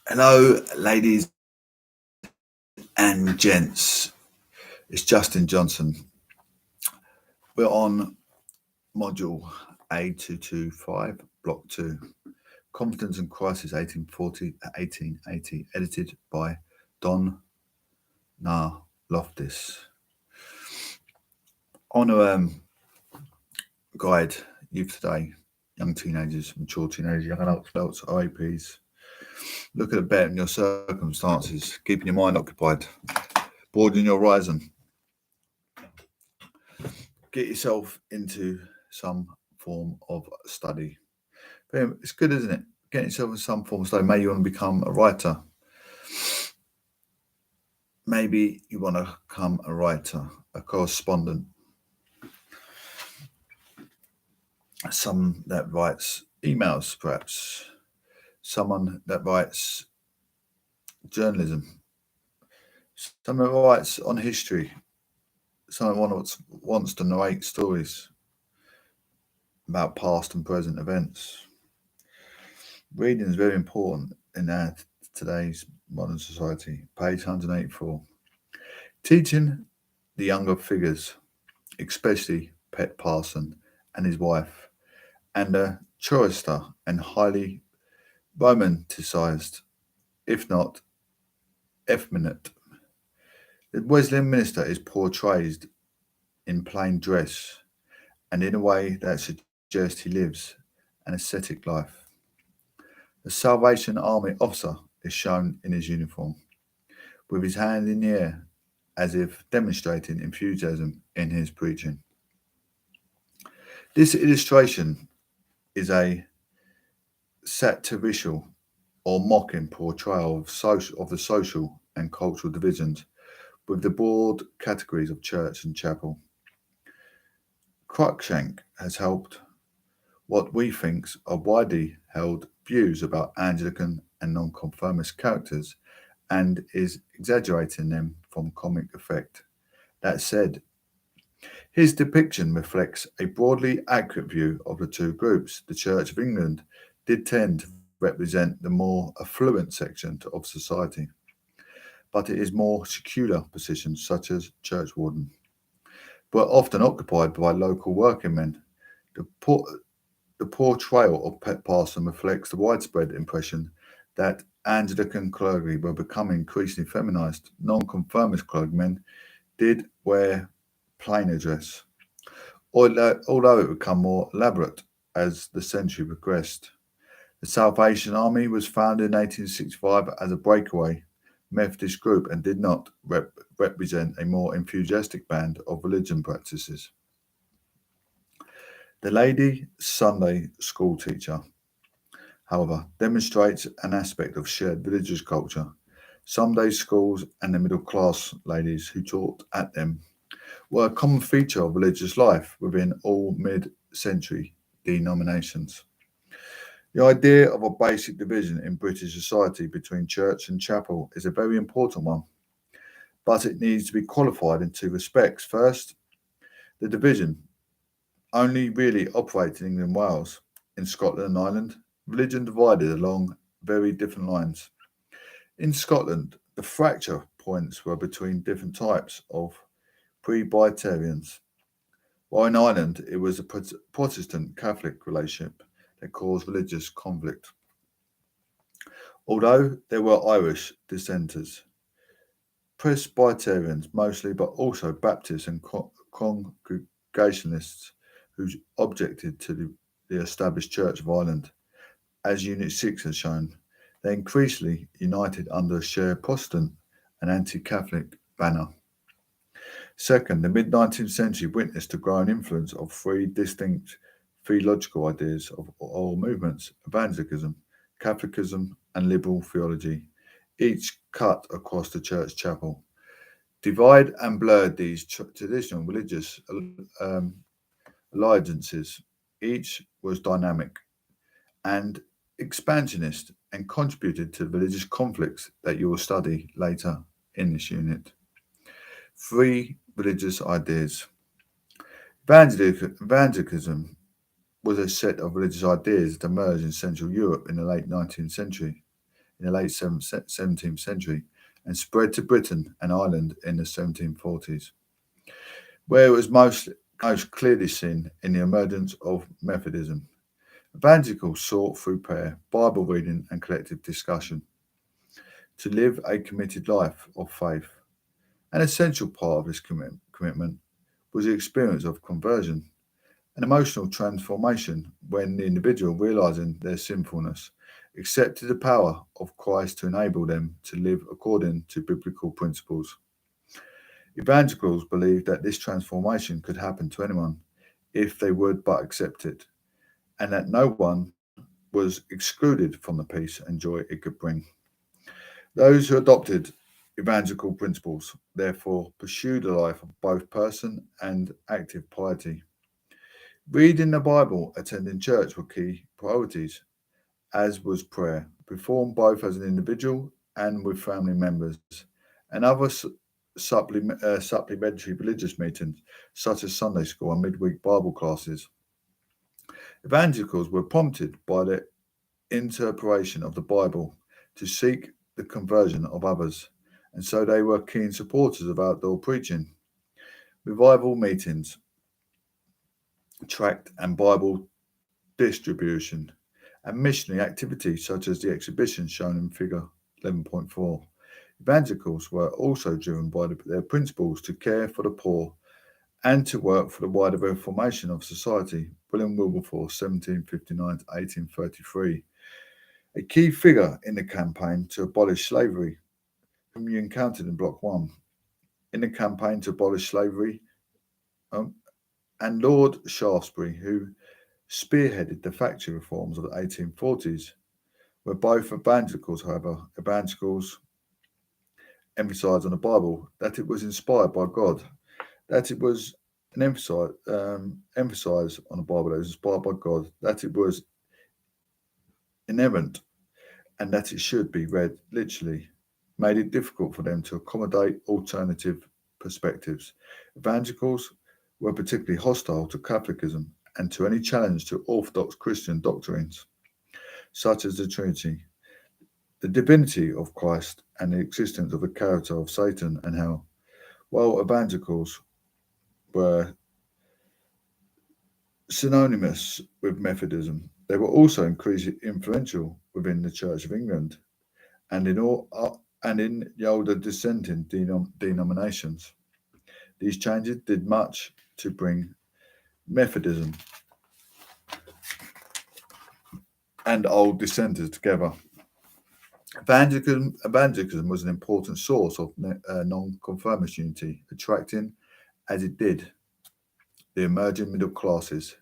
Hello, ladies and gents. It's Justin Johnson. We're on module A225, block 2, Confidence and Crisis 1840 1880, edited by Don NA Loftus. I want to guide youth today, young teenagers, mature teenagers, young adults, OAPs. Look at the better in your circumstances, keeping your mind occupied, broadening your horizon. Get yourself into some form of study. It's good, isn't it? Getting yourself in some form of study. Maybe you want to become a writer. Maybe you want to become a writer, a correspondent. Someone that writes emails, perhaps. Someone that writes journalism. Someone that writes on history. Someone wants to narrate stories about past and present events. Reading is very important in today's modern society. Page 184. Teaching the younger figures, especially Pet Parson and his wife, and a chorister and highly romanticised, if not effeminate. The Wesleyan minister is portrayed in plain dress and in a way that suggests he lives an ascetic life. The Salvation Army officer is shown in his uniform, with his hand in the air, as if demonstrating enthusiasm in his preaching. This illustration is a satirical or mocking portrayal of the social and cultural divisions with the broad categories of church and chapel. Cruikshank has helped what we think are widely held views about Anglican and nonconformist characters and is exaggerating them from comic effect. That said, his depiction reflects a broadly accurate view of the two groups. The Church of England did tend to represent the more affluent section of society, but it is more secular positions such as churchwarden were often occupied by local working men. The portrayal of Pet Parson reflects the widespread impression that Anglican clergy were becoming increasingly feminized. Nonconformist clergymen did wear plainer dress, although it became more elaborate as the century progressed. The Salvation Army was founded in 1865 as a breakaway Methodist group and did not represent a more enthusiastic band of religion practices. The Lady Sunday School Teacher, however, demonstrates an aspect of shared religious culture. Sunday schools and the middle class ladies who taught at them were a common feature of religious life within all mid-century denominations. The idea of a basic division in British society between church and chapel is a very important one, but it needs to be qualified in two respects. First, the division only really operates in England and Wales. In Scotland and Ireland, religion divided along very different lines. In Scotland, the fracture points were between different types of Presbyterians, while in Ireland it was a Protestant Catholic relationship that caused religious conflict. Although there were Irish dissenters, Presbyterians mostly, but also Baptists and Congregationalists who objected to the established Church of Ireland, as Unit 6 has shown, they increasingly united under a shared Protestant and anti-Catholic banner. Second, the mid-19th century witnessed a growing influence of three distinct theological ideas of all movements: Evangelicism, Catholicism, and liberal theology, each cut across the church chapel. Divide and blurred these traditional religious alliances. Each was dynamic and expansionist and contributed to religious conflicts that you will study later in this unit. Three religious ideas. Evangelicism was a set of religious ideas that emerged in Central Europe in the late 19th century. in the late 17th century and spread to Britain and Ireland in the 1740s, where it was most clearly seen in the emergence of Methodism. Evangelicals sought through prayer, Bible reading, and collective discussion to live a committed life of faith. An essential part of this commitment was the experience of conversion, an emotional transformation when the individual, realizing their sinfulness, accepted the power of Christ to enable them to live according to biblical principles. Evangelicals believed that this transformation could happen to anyone if they would but accept it, and that no one was excluded from the peace and joy it could bring. Those who adopted evangelical principles, therefore, pursued a life of both person and active piety. Reading the Bible, attending church were key priorities, as was prayer, performed both as an individual and with family members, and other supplementary religious meetings, such as Sunday school and midweek Bible classes. Evangelicals were prompted by the interpretation of the Bible to seek the conversion of others, and so they were keen supporters of outdoor preaching, revival meetings, tract and Bible distribution, and missionary activities such as the exhibition shown in figure 11.4. Evangelicals were also driven by their principles to care for the poor and to work for the wider reformation of society. William Wilberforce, 1759 to 1833. A key figure in the campaign to abolish slavery, whom you encountered in Block 1. In the campaign to abolish slavery, and Lord Shaftesbury, who spearheaded the factory reforms of the 1840s, were both evangelicals. However, evangelicals emphasised on the Bible that it was inspired by God, that it was an emphasize on the Bible that it was inspired by God, that it was inerrant, and that it should be read literally, made it difficult for them to accommodate alternative perspectives. Evangelicals were particularly hostile to Catholicism and to any challenge to Orthodox Christian doctrines, such as the Trinity, the divinity of Christ, and the existence of the character of Satan and hell. While evangelicals were synonymous with Methodism, they were also increasingly influential within the Church of England and in the older dissenting denominations. These changes did much to bring Methodism and old dissenters together. Evangelicalism was an important source of non-conformist unity, attracting, as it did, the emerging middle classes.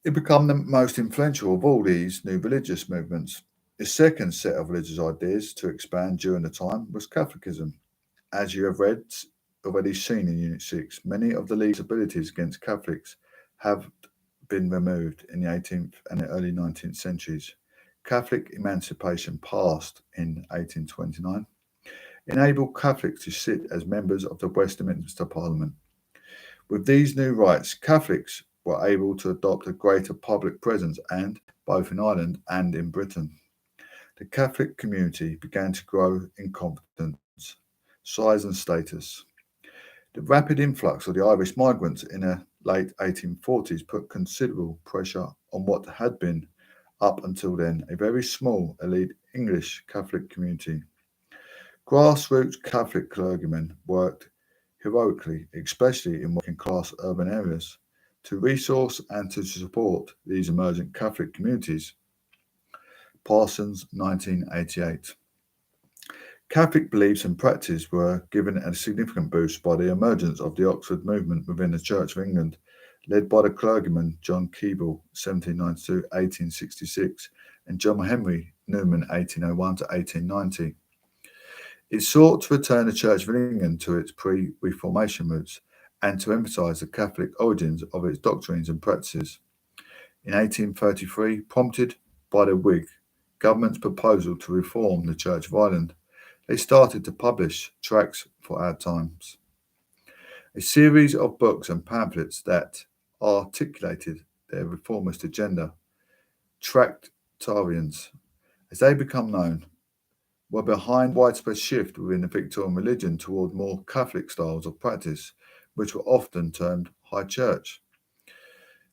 It became the most influential of all these new religious movements. The second set of religious ideas to expand during the time was Catholicism. As you have already seen in Unit 6, many of the legal abilities against Catholics have been removed in the 18th and the early 19th centuries. Catholic emancipation passed in 1829 enabled Catholics to sit as members of the Westminster Parliament. With these new rights, Catholics were able to adopt a greater public presence both in Ireland and in Britain. The Catholic community began to grow in confidence, size and status. The rapid influx of the Irish migrants in the late 1840s put considerable pressure on what had been, up until then, a very small elite English Catholic community. Grassroots Catholic clergymen worked heroically, especially in working-class urban areas, to resource and to support these emergent Catholic communities. Parsons, 1988. Catholic beliefs and practice were given a significant boost by the emergence of the Oxford movement within the Church of England, led by the clergyman John Keble, 1792-1866, and John Henry Newman, 1801-1890. It sought to return the Church of England to its pre-Reformation roots and to emphasise the Catholic origins of its doctrines and practices. In 1833, prompted by the Whig government's proposal to reform the Church of Ireland, they started to publish tracts for our times, a series of books and pamphlets that articulated their reformist agenda, Tractarians, as they become known, were behind widespread shift within the Victorian religion toward more Catholic styles of practice, which were often termed high church.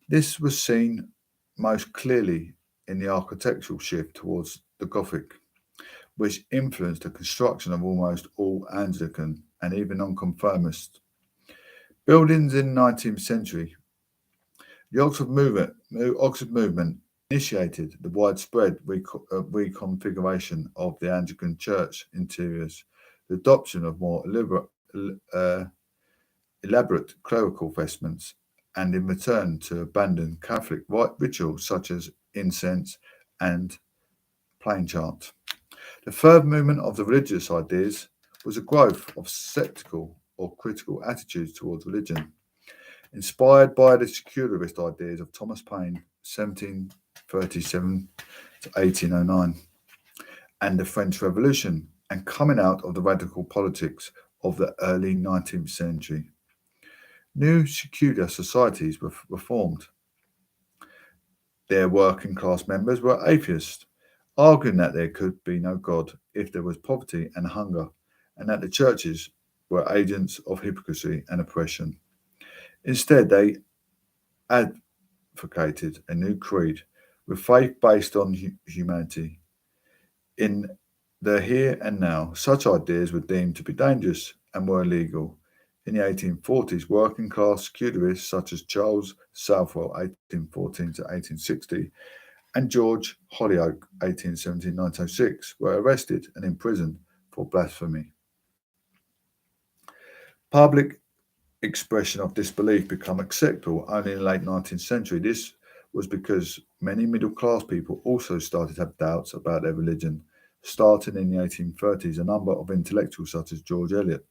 This was seen most clearly in the architectural shift towards the Gothic, which influenced the construction of almost all Anglican and even nonconformist buildings in the 19th century. The Oxford movement initiated the widespread reconfiguration of the Anglican church interiors, the adoption of more uh, elaborate clerical vestments, and in return to abandon Catholic rituals such as incense and plain chant. The third movement of the religious ideas was a growth of sceptical or critical attitudes towards religion, inspired by the secularist ideas of Thomas Paine, 1737 to 1809, and the French Revolution, and coming out of the radical politics of the early 19th century. New secular societies were formed. Their working class members were atheists, arguing that there could be no God if there was poverty and hunger, and that the churches were agents of hypocrisy and oppression. Instead, they advocated a new creed with faith based on humanity. In the here and now, such ideas were deemed to be dangerous and were illegal. In the 1840s, working class secularists such as Charles Southwell, 1814 to 1860, and George Holyoake, 1817-1906, were arrested and imprisoned for blasphemy. Public expression of disbelief became acceptable only in the late 19th century. This was because many middle class people also started to have doubts about their religion. Starting in the 1830s, a number of intellectuals such as George Eliot,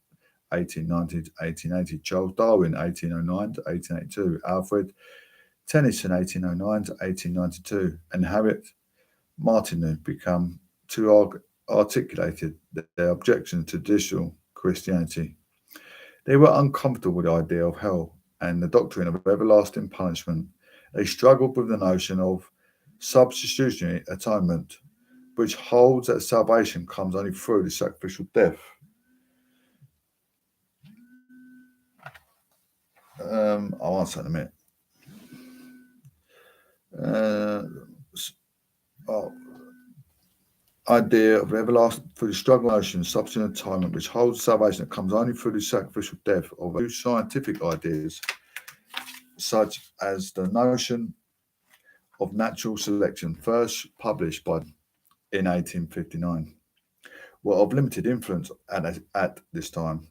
1890 to 1880, Charles Darwin, 1809 to 1882, Alfred Tennyson, 1809 to 1892, and Harriet Martineau become too articulated their objection to traditional Christianity. They were uncomfortable with the idea of hell and the doctrine of everlasting punishment. They struggled with the notion of substitutionary atonement, which holds that salvation comes only through the sacrificial death. I'll answer in a minute. Idea of everlasting through the struggle notion, substitute atonement, which holds salvation that comes only through the sacrificial death of new scientific ideas, such as the notion of natural selection, first published in 1859, were of limited influence at this time.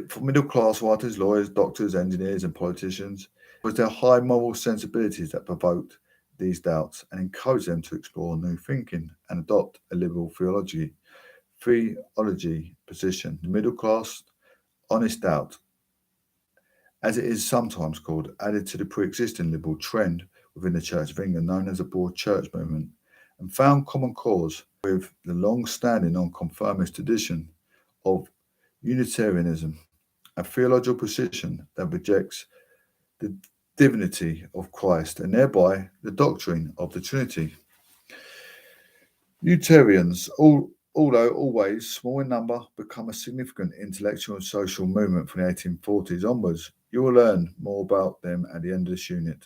For middle class writers, lawyers, doctors, engineers, and politicians, it was their high moral sensibilities that provoked these doubts and encouraged them to explore new thinking and adopt a liberal theology position. The middle class honest doubt, as it is sometimes called, added to the pre-existing liberal trend within the Church of England known as the Broad Church movement, and found common cause with the long-standing nonconformist tradition of Unitarianism, a theological position that rejects the divinity of Christ and thereby the doctrine of the Trinity. Unitarians, although always small in number, become a significant intellectual and social movement from the 1840s onwards. You will learn more about them at the end of this unit.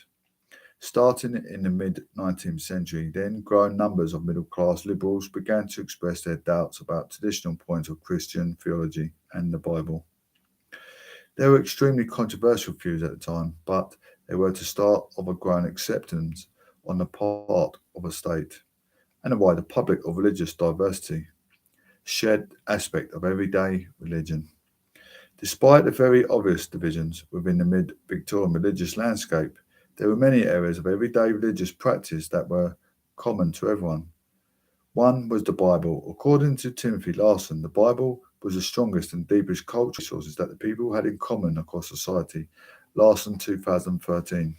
Starting in the mid-19th century, then growing numbers of middle-class liberals began to express their doubts about traditional points of Christian theology and the Bible. They were extremely controversial views at the time, but they were the start of a growing acceptance on the part of a state and a wider public of religious diversity, shared aspect of everyday religion. Despite the very obvious divisions within the mid-Victorian religious landscape, there were many areas of everyday religious practice that were common to everyone. One was the Bible. According to Timothy Larson, the Bible was the strongest and deepest cultural resources that the people had in common across society. Larson, 2013.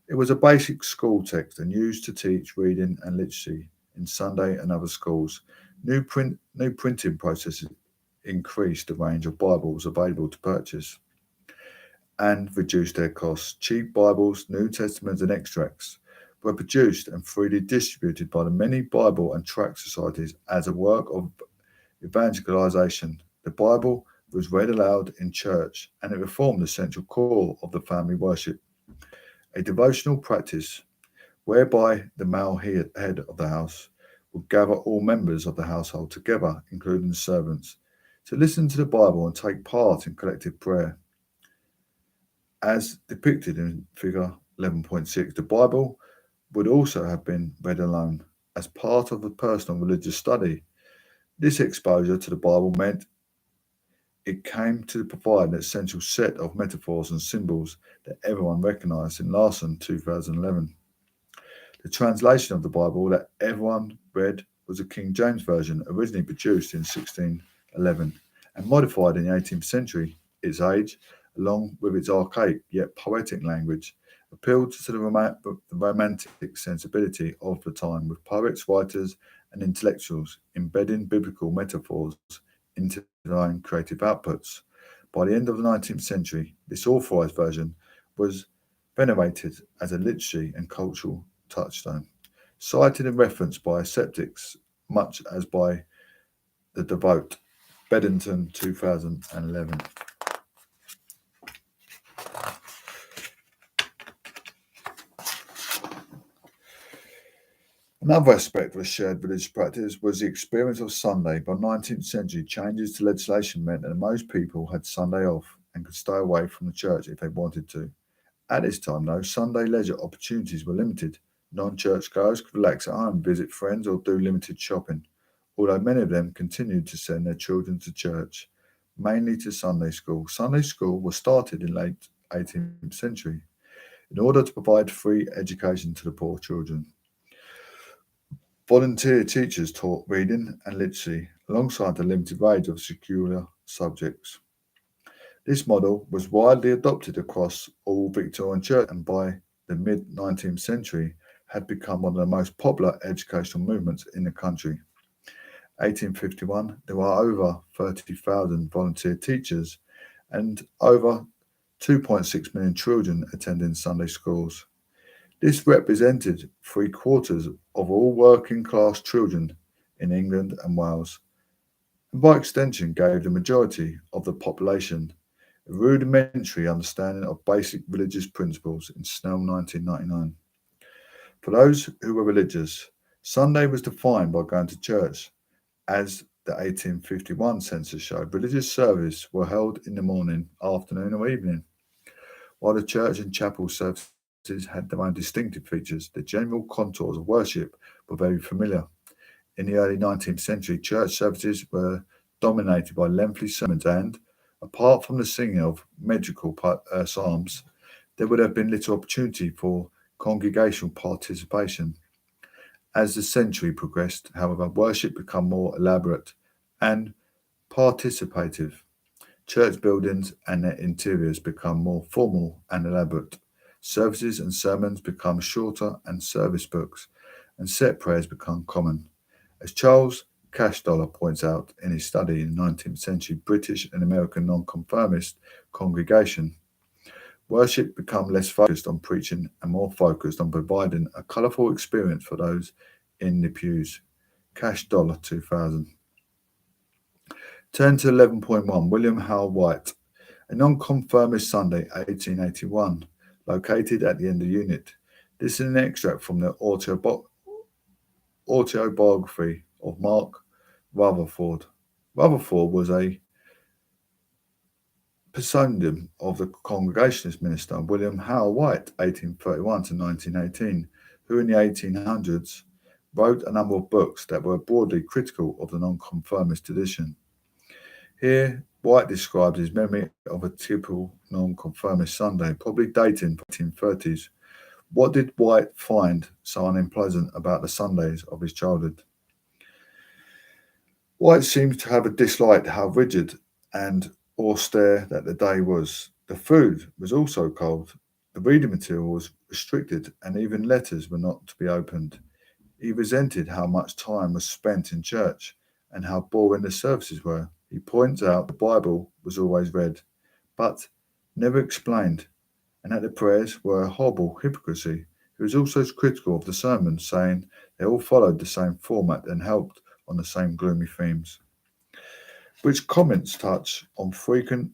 It was a basic school text and used to teach reading and literacy in Sunday and other schools. New printing processes increased the range of Bibles available to purchase and reduced their costs. Cheap Bibles, New Testaments and extracts were produced and freely distributed by the many Bible and tract societies as a work of evangelization. The Bible was read aloud in church, and it formed the central core of the family worship, a devotional practice whereby the male head of the house would gather all members of the household together, including the servants, to listen to the Bible and take part in collective prayer. As depicted in figure 11.6, the Bible would also have been read alone as part of a personal religious study. This exposure to the Bible meant it came to provide an essential set of metaphors and symbols that everyone recognized in Larson 2011. The translation of the Bible that everyone read was the King James Version, originally produced in 1611 and modified in the 18th century. Its age, along with its archaic yet poetic language, appealed to the romantic sensibility of the time, with poets, writers, and intellectuals embedding biblical metaphors into their own creative outputs. By the end of the 19th century, this authorized version was venerated as a literary and cultural touchstone, cited and referenced by skeptics much as by the devout. Beddington 2011. Another aspect of a shared religious practice was the experience of Sunday. By 19th century, changes to legislation meant that most people had Sunday off and could stay away from the church if they wanted to. At this time, though, Sunday leisure opportunities were limited. Non-churchgoers could relax at home, visit friends, or do limited shopping, although many of them continued to send their children to church, mainly to Sunday school. Sunday school was started in late 18th century in order to provide free education to the poor children. Volunteer teachers taught reading and literacy alongside the limited range of secular subjects. This model was widely adopted across all Victorian churches and by the mid-19th century had become one of the most popular educational movements in the country. 1851, there were over 30,000 volunteer teachers and over 2.6 million children attending Sunday schools. This represented 3/4 of all working class children in England and Wales, and by extension gave the majority of the population a rudimentary understanding of basic religious principles in Snell 1999. For those who were religious, Sunday was defined by going to church. As the 1851 census showed, religious services were held in the morning, afternoon, or evening. While the church and chapel services had their own distinctive features, the general contours of worship were very familiar. In the early 19th century, church services were dominated by lengthy sermons and, apart from the singing of metrical psalms, there would have been little opportunity for congregational participation. As the century progressed, however, worship became more elaborate and participative. Church buildings and their interiors become more formal and elaborate. Services and sermons become shorter and service books, and set prayers become common. As Charles Cashdollar points out in his study in the 19th century British and American nonconformist congregation, worship became less focused on preaching and more focused on providing a colourful experience for those in the pews. Cashdollar 2000. Turn to 11.1. William Howell White, a nonconformist Sunday, 1881, located at the end of unit. This is an extract from the autobiography of Mark Rutherford. Rutherford was a pseudonym of the Congregationalist minister William Howell White, 1831 to 1918, who in the 1800s wrote a number of books that were broadly critical of the nonconformist tradition. Here, White describes his memory of a typical nonconformist Sunday, probably dating from the 1830s. What did White find so unpleasant about the Sundays of his childhood? White seems to have a dislike how rigid and austere that the day was. The food was also cold. The reading material was restricted, and even letters were not to be opened. He resented how much time was spent in church and how boring the services were. He points out the Bible was always read, but never explained, and that the prayers were a horrible hypocrisy. He was also critical of the sermons, saying they all followed the same format and helped on the same gloomy themes. Which comments touch on frequent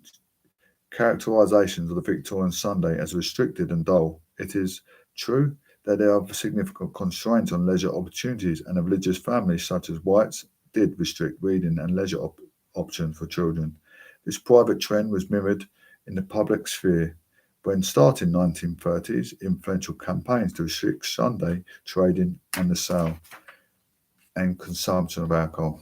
characterizations of the Victorian Sunday as restricted and dull. It is true that there are significant constraints on leisure opportunities, and religious families such as whites did restrict reading and leisure options for children. This private trend was mirrored in the public sphere when, starting 1930s, influential campaigns to restrict Sunday trading and the sale and consumption of alcohol.